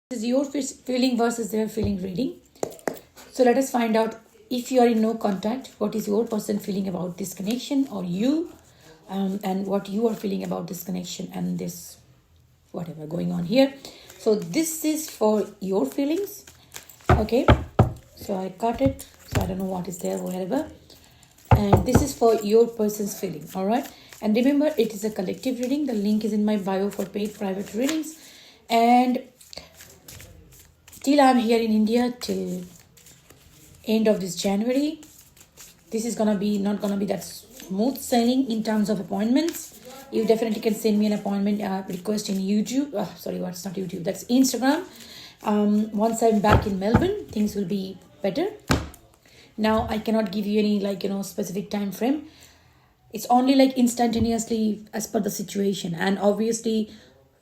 This is your feeling versus their feeling reading. So let us find out, if you are in no contact, what is your person feeling about this connection, or you, and what you are feeling about this connection and this whatever going on here. So this is for your feelings. Okay, so I cut it, so I don't know what is there, wherever. And this is for your person's feeling. All right, and remember, it is a collective reading. The link is in my bio for paid private readings. And till I'm here in India till end of this January, this is gonna be not gonna be that smooth sailing in terms of appointments. You definitely can send me an appointment request in YouTube. Sorry, what's not YouTube? That's Instagram. Once I'm back in Melbourne, things will be better. Now I cannot give you any specific time frame. It's only like instantaneously as per the situation, and obviously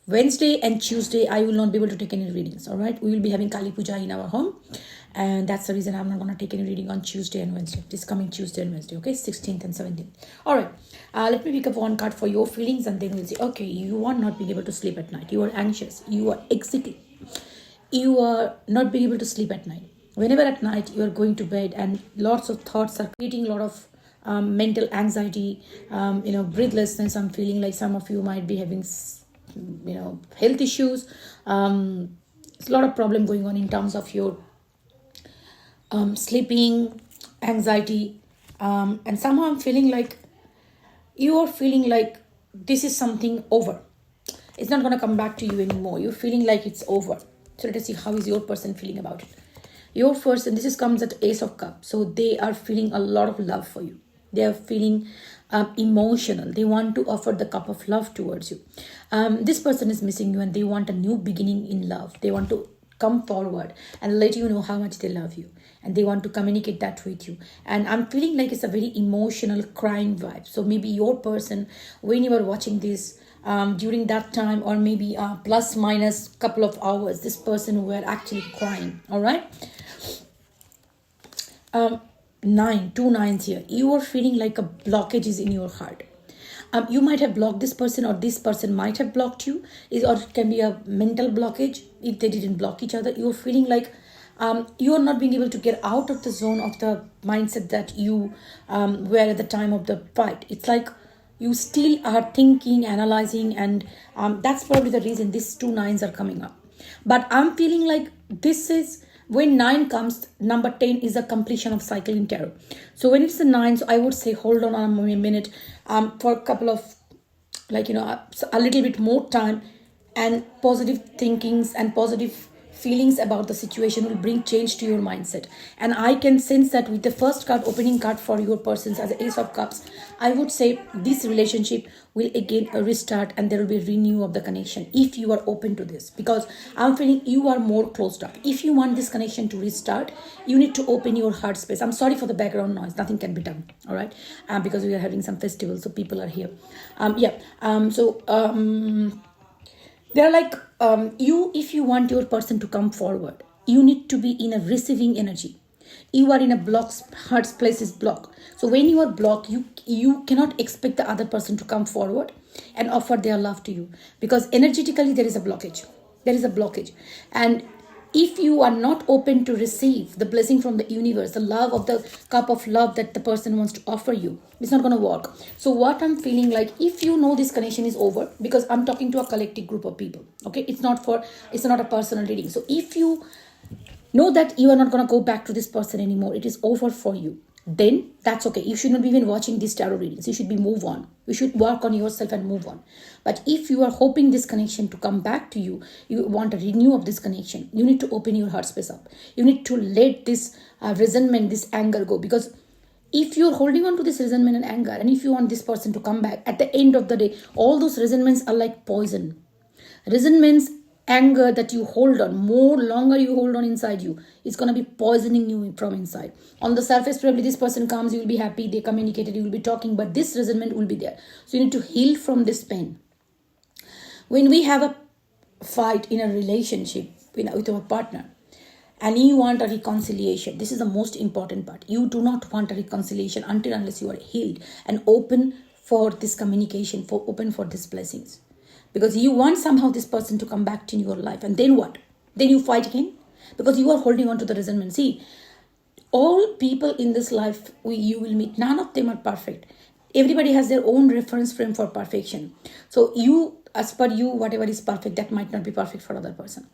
Wednesday and Tuesday I will not be able to take any readings. All right, we will be having Kali Puja in our home, and that's the reason I'm not going to take any reading on Tuesday and Wednesday, this coming Tuesday and Wednesday. Okay, 16th and 17th. All right, let me pick up one card for your feelings, and then we'll see. Okay, you are not being able to sleep at night. You are anxious. You are exiting. You are not being able to sleep at night. Whenever at night you are going to bed and lots of thoughts are creating a lot of mental anxiety, breathlessness. I'm feeling like some of you might be having health issues. There's a lot of problem going on in terms of your sleeping, anxiety, and somehow I'm feeling like you are feeling like this is something over. It's not going to come back to you anymore. You're feeling like it's over. So let us see, how is your person feeling about it. Your person, this comes at Ace of Cups. So they are feeling a lot of love for you. They are feeling emotional. They want to offer the cup of love towards you. This person is missing you, and they want a new beginning in love. They want to come forward and let you know how much they love you, and they want to communicate that with you. And I'm feeling like it's a very emotional crying vibe. So maybe your person, when you are watching this, during that time, or maybe plus minus couple of hours, this person were actually crying. All right, two nines here. You are feeling like a blockage is in your heart. You might have blocked this person, or this person might have blocked you, or it can be a mental blockage if they didn't block each other. You're feeling like you are not being able to get out of the zone of the mindset that you were at the time of the fight. It's like you still are thinking, analyzing, and that's probably the reason these two nines are coming up. But I'm feeling like this is, when 9 comes, number 10 is a completion of cycle in tarot. So when it's the 9, so I would say hold on a minute for a couple of, a little bit more time, and positive thinkings and positive feelings about the situation will bring change to your mindset. And I can sense that with the first card, opening card for your persons as Ace of Cups, I would say this relationship will again restart, and there will be a renew of the connection if you are open to this, because I'm feeling you are more closed up. If you want this connection to restart, you need to open your heart space. I'm sorry for the background noise, nothing can be done. All right, because we are having some festivals, so people are here. They're like, if you want your person to come forward, you need to be in a receiving energy. You are in a block, heart place is blocked. So when you are blocked, you cannot expect the other person to come forward and offer their love to you, because energetically there is a blockage. There is a blockage. And if you are not open to receive the blessing from the universe, the love of the cup of love that the person wants to offer you, it's not going to work. So what I'm feeling like, if you know this connection is over, because I'm talking to a collective group of people, okay, it's not a personal reading. So if you know that you are not going to go back to this person anymore, it is over for you, then that's okay. You should not be even watching these tarot readings. You should be move on. You should work on yourself and move on. But if you are hoping this connection to come back to you, you want a renew of this connection, you need to open your heart space up. You need to let this resentment, this anger go, because if you're holding on to this resentment and anger, and if you want this person to come back, at the end of the day, all those resentments are like poison. Resentments, anger that you hold on, more longer you hold on inside you, it's going to be poisoning you from inside. On the surface, probably this person comes, you will be happy, they communicated, you will be talking, but this resentment will be there. So you need to heal from this pain. When we have a fight in a relationship with our partner, and you want a reconciliation, this is the most important part. You do not want a reconciliation unless you are healed and open for this communication, open for these blessings. Because you want somehow this person to come back to your life. And then what? then you fight again because you are holding on to the resentment. See, all people in this life you will meet, none of them are perfect. Everybody has their own reference frame for perfection. So you, as per you, whatever is perfect, that might not be perfect for other person.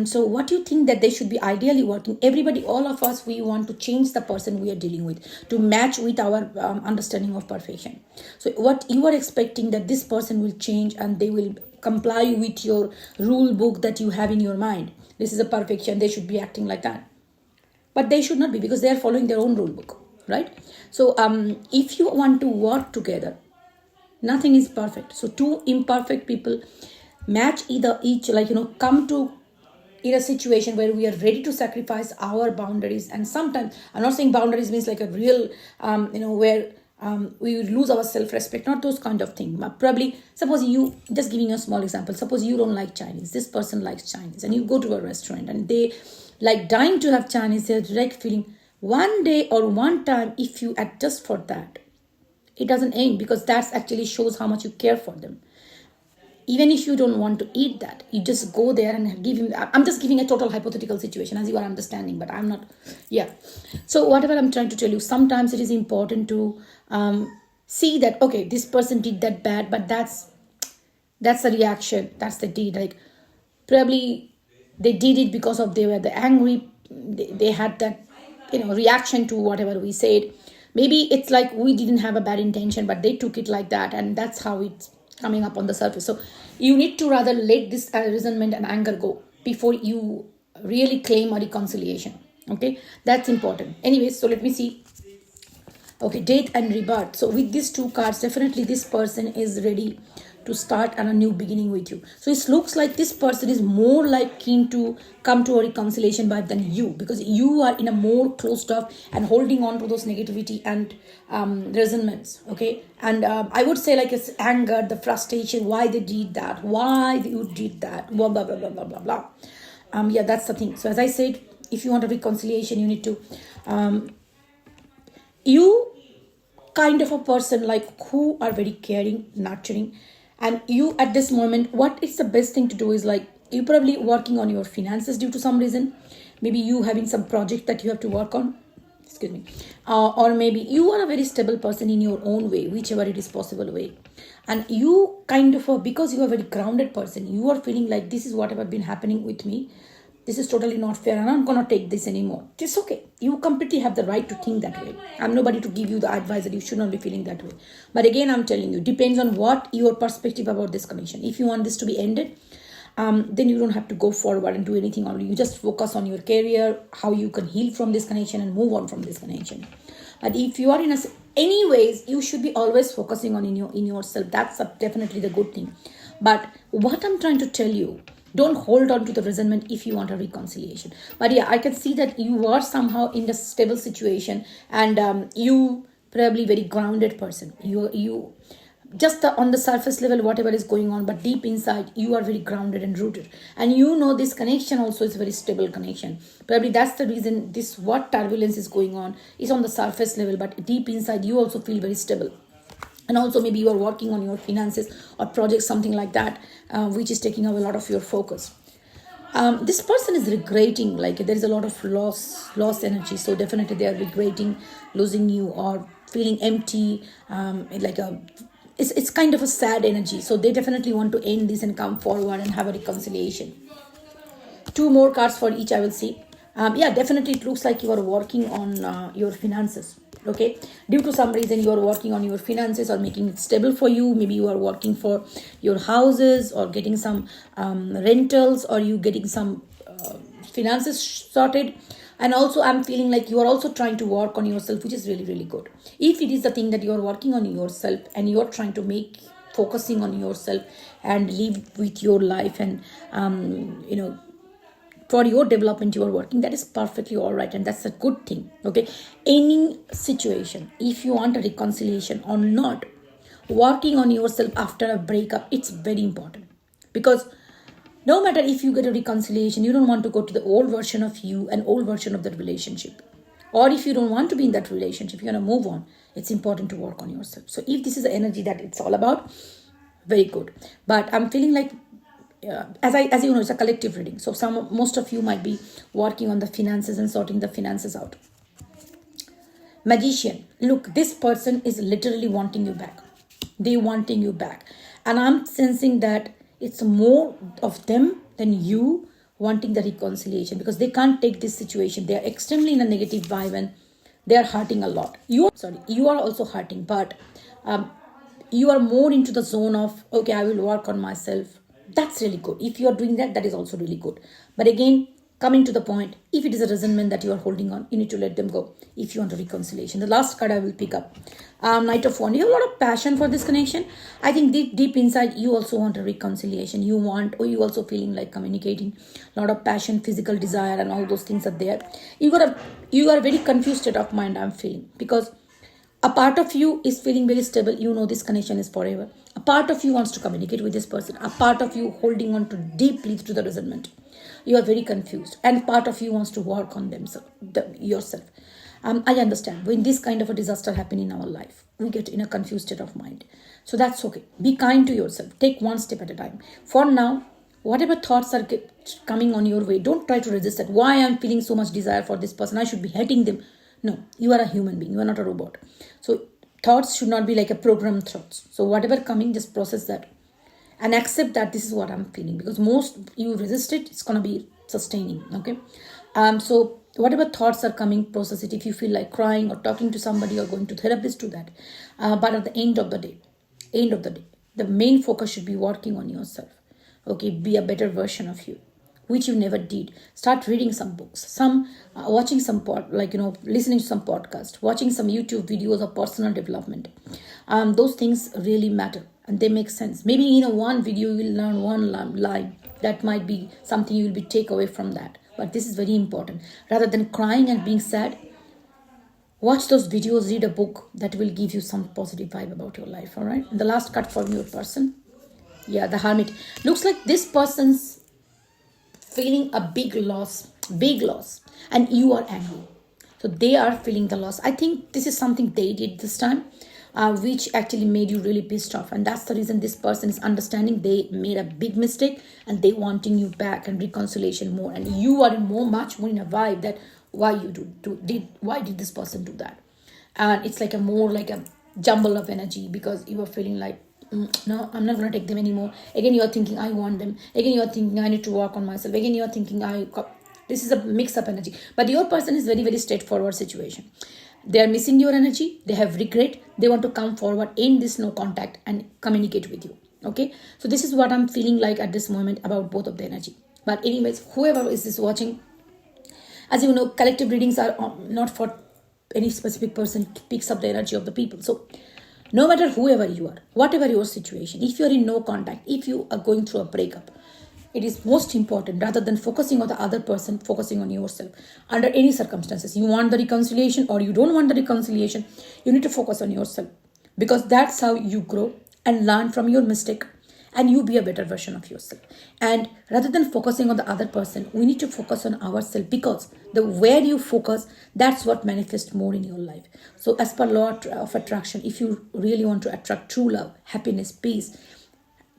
So what you think that they should be ideally working, everybody, all of us, we want to change the person we are dealing with to match with our understanding of perfection. So what you are expecting that this person will change and they will comply with your rule book that you have in your mind. This is a perfection, they should be acting like that. But they should not be, because they are following their own rule book, right? So if you want to work together, nothing is perfect. So two imperfect people match either each, come to in a situation where we are ready to sacrifice our boundaries. And sometimes, I'm not saying boundaries means like a real, where we will lose our self-respect, not those kind of things. But probably, suppose you, just giving you a small example, suppose you don't like Chinese, this person likes Chinese, and you go to a restaurant and they like dying to have Chinese, they're direct feeling, one day or one time, if you adjust for that, it doesn't end, because that actually shows how much you care for them. Even if you don't want to eat that, you just go there and give him. I'm just giving a total hypothetical situation as you are understanding, but I'm not. Yeah. So whatever I'm trying to tell you, sometimes it is important to see that, okay, this person did that bad, but that's the reaction. That's the deed. Like probably they did it because of they were the angry. They had that reaction to whatever we said. Maybe it's like we didn't have a bad intention, but they took it like that, and that's how it's coming up on the surface. So you need to rather let this resentment and anger go before you really claim a reconciliation. Okay, that's important. Anyways, so let me see. Okay, death and rebirth. So with these two cards, definitely this person is ready to start a new beginning with you. So it looks like this person is more like keen to come to a reconciliation vibe than you, because you are in a more closed off and holding on to those negativity and resentments. Okay, and I would say like it's anger, the frustration, why they did that, why you did that, blah blah blah blah blah blah blah. Yeah, that's the thing. So as I said, if you want a reconciliation, you need to you kind of a person like who are very caring, nurturing, and you at this moment, what is the best thing to do is like you probably working on your finances due to some reason. Maybe you having some project that you have to work on. Excuse me. Or maybe you are a very stable person in your own way, whichever it is possible way. And you kind of, because you are a very grounded person, you are feeling like this is whatever been happening with me. This is totally not fair and I'm going to take this anymore. It's okay. You completely have the right to think that way. I'm nobody to give you the advice that you should not be feeling that way. But again, I'm telling you, depends on what your perspective about this connection. If you want this to be ended, then you don't have to go forward and do anything only. You just focus on your career, how you can heal from this connection and move on from this connection. But if you are in anyways, you should be always focusing on in yourself. That's definitely the good thing. But what I'm trying to tell you, don't hold on to the resentment if you want a reconciliation. But yeah, I can see that you are somehow in a stable situation, and you probably very grounded person. You just on the surface level, whatever is going on, but deep inside, you are very grounded and rooted. And you know this connection also is a very stable connection. Probably that's the reason this what turbulence is going on is on the surface level, but deep inside, you also feel very stable. And also maybe you are working on your finances or projects, something like that, which is taking up a lot of your focus. This person is regretting, like there is a lot of lost energy. So definitely they are regretting losing you or feeling empty, it's kind of a sad energy. So they definitely want to end this and come forward and have a reconciliation. Two more cards for each I will see. Yeah, definitely it looks like you are working on your finances. Okay, due to some reason you are working on your finances or making it stable for you. Maybe you are working for your houses or getting some rentals, or you getting some finances sorted. And also I'm feeling like you are also trying to work on yourself, which is really, really good. If it is the thing that you are working on yourself and you are trying to make focusing on yourself and live with your life and for your development you are working, that is perfectly all right, and that's a good thing. Okay, any situation, if you want a reconciliation or not, working on yourself after a breakup, it's very important. Because no matter if you get a reconciliation, you don't want to go to the old version of you and old version of that relationship. Or if you don't want to be in that relationship, you want to move on, it's important to work on yourself. So if this is the energy that it's all about, very good. But I'm feeling like as you know, it's a collective reading. So most of you might be working on the finances and sorting the finances out. Magician, look, this person is literally wanting you back. They wanting you back. And I'm sensing that it's more of them than you wanting the reconciliation, because they can't take this situation. They are extremely in a negative vibe and they are hurting a lot. You are also hurting, but you are more into the zone of, okay, I will work on myself. That's really good. If you are doing that, that is also really good. But again, coming to the point, if it is a resentment that you are holding on, you need to let them go if you want a reconciliation. The last card I will pick up, Knight of Wands. You have a lot of passion for this connection. I think deep inside, you also want a reconciliation. You want, or you also feeling like communicating. A lot of passion, physical desire, and all those things are there. You are a very confused state of mind, I'm feeling, because a part of you is feeling very stable. You know this connection is forever. A part of you wants to communicate with this person. A part of you holding on to deeply to the resentment. You are very confused, and part of you wants to work on yourself. I understand when this kind of a disaster happen in our life, we get in a confused state of mind. So that's okay. Be kind to yourself. Take one step at a time. For now, whatever thoughts are coming on your way, don't try to resist it. Why I'm feeling so much desire for this person? I should be hating them. No, you are a human being. You are not a robot. So thoughts should not be like a programmed thoughts. So whatever coming, just process that and accept that this is what I'm feeling, because most you resist it, it's going to be sustaining. Okay. So whatever thoughts are coming, process it. If you feel like crying or talking to somebody or going to therapist, do that. But at the end of the day, the main focus should be working on yourself. Okay. Be a better version of you, which you never did. Start reading some books, watching some listening to some podcast, watching some YouTube videos of personal development. Those things really matter and they make sense. Maybe in one video you will learn one line that might be something you will be take away from that. But this is very important. Rather than crying and being sad, watch those videos, read a book that will give you some positive vibe about your life. All right. And the last card for your person, the Hermit. Looks like this person's feeling a big loss, and you are angry. So they are feeling the loss. I think this is something they did this time, which actually made you really pissed off. And that's the reason this person is understanding they made a big mistake and they wanting you back and reconciliation more. And you are much more in a vibe that why did this person do that? And it's like more like a jumble of energy, because you are feeling like, no, I'm not going to take them anymore. Again, you're thinking, I want them. Again, you're thinking, I need to work on myself. Again, you're thinking, this is a mix-up energy. But your person is very, very straightforward situation. They are missing your energy. They have regret. They want to come forward, end this no contact and communicate with you. Okay. So this is what I'm feeling like at this moment about both of the energy. But anyways, whoever is this watching, as you know, collective readings are not for any specific person. It picks up the energy of the people. So no matter whoever you are, whatever your situation, if you are in no contact, if you are going through a breakup, it is most important, rather than focusing on the other person, focusing on yourself. Under any circumstances, you want the reconciliation or you don't want the reconciliation, you need to focus on yourself, because that's how you grow and learn from your mistake and you be a better version of yourself. And rather than focusing on the other person, we need to focus on ourselves, because the where you focus, that's what manifests more in your life. So as per law of attraction, if you really want to attract true love, happiness, peace,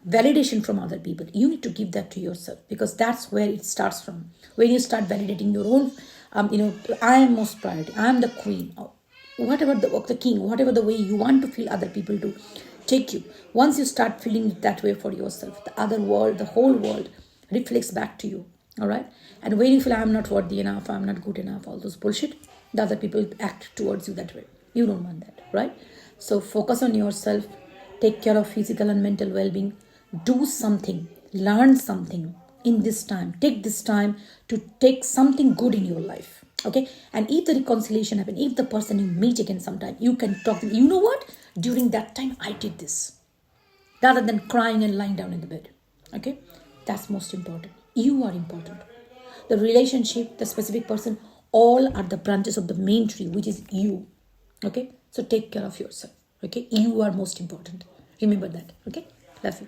validation from other people, you need to give that to yourself, because that's where it starts from. When you start validating your own, I am most priority, I am the queen, whatever the king, whatever the way you want to feel other people to take you. Once you start feeling it that way for yourself, the other world, the whole world reflects back to you. All right. And when you feel I'm not worthy enough, I'm not good enough, all those bullshit, the other people act towards you that way. You don't want that, right? So focus on yourself, take care of physical and mental well-being. Do something, learn something in this time. Take this time to take something good in your life. Okay. And if the reconciliation happen, if the person you meet again sometime, you can talk. You know what? During that time, I did this. Rather than crying and lying down in the bed. Okay. That's most important. You are important. The relationship, the specific person, all are the branches of the main tree, which is you. Okay. So take care of yourself. Okay. You are most important. Remember that. Okay. Love you.